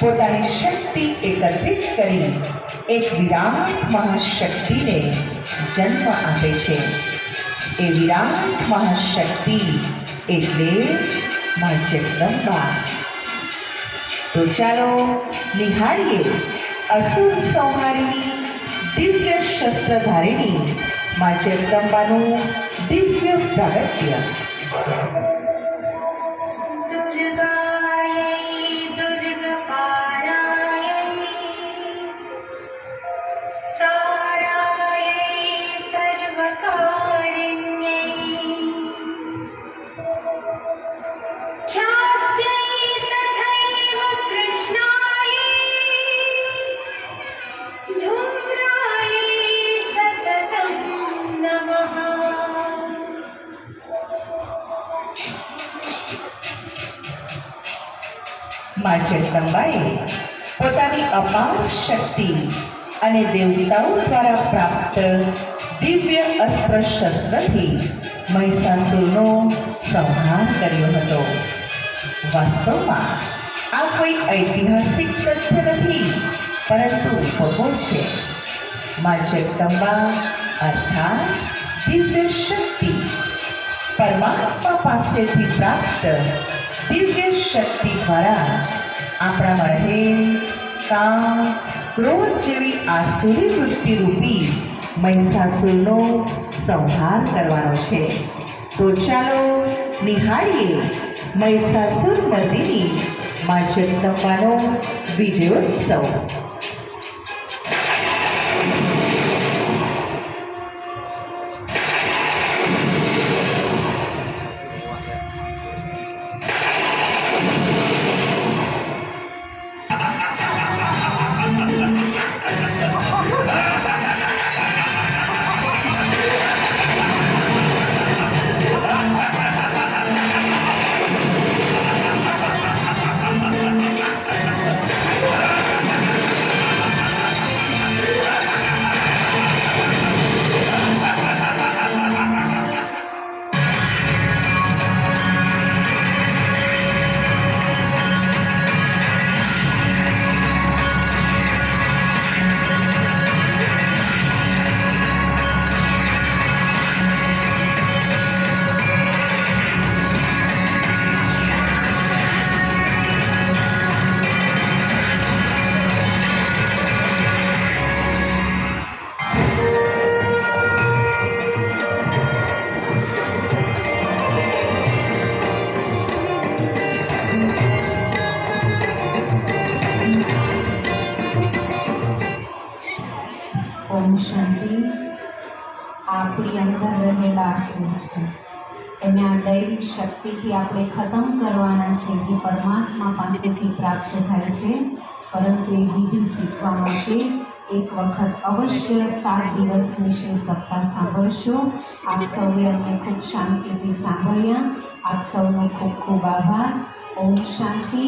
પોતાની શક્તિ એકત્રિત કરી એક વિરાટ મહાશક્તિને જન્મ આપે છે। એ વિરાટ મહાશક્તિ એટલે મા જગદંબા। તો ચાલો નિહાળીએ અસુર સંહારીની દિવ્ય શસ્ત્રધારીણી મા જગદંબાનું દિવ્ય પ્રાગટ્ય। મા જગદંબાએ પોતાની અપાર શક્તિ અને દેવતાઓ દ્વારા પ્રાપ્ત દિવ્ય અસ્ત્ર શસ્ત્રથી મહિષાસુરનો સંહાર કર્યો હતો। વાસ્તવમાં આ કોઈ ઐતિહાસિક તથ્ય નથી, પરંતુ ભોગો છે। મા જગદંબા અર્થાત દિવ્ય શક્તિ પરમાત્મા પાસેથી પ્રાપ્ત દિવ્ય શક્તિ દ્વારા આપણામાં રહેલ કામ, ક્રોધ જેવી આસુરી વૃત્તિરૂપી મહિષાસુરનો સંહાર કરવાનો છે। તો ચાલો નિહાળીએ મહિષાસુર મર્દિની મા જગદંબાનો વિજયોત્સવ। ઓમ શાંતિ। આપણી અંદર રહેલા આસુર છે એને આ દૈવી શક્તિથી આપણે ખતમ કરવાના છે, જે પરમાત્મા પાસેથી પ્રાપ્ત થાય છે। પરંતુ એ વિધિ શીખવા માટે એક વખત અવશ્ય 7 દિવસની શિવ સપ્તાહ સાંભળશો। આપ સૌએ અમને ખૂબ શાંતિથી સાંભળ્યા। આપ સૌનો ખૂબ ખૂબ આભાર। ઓમ શાંતિ।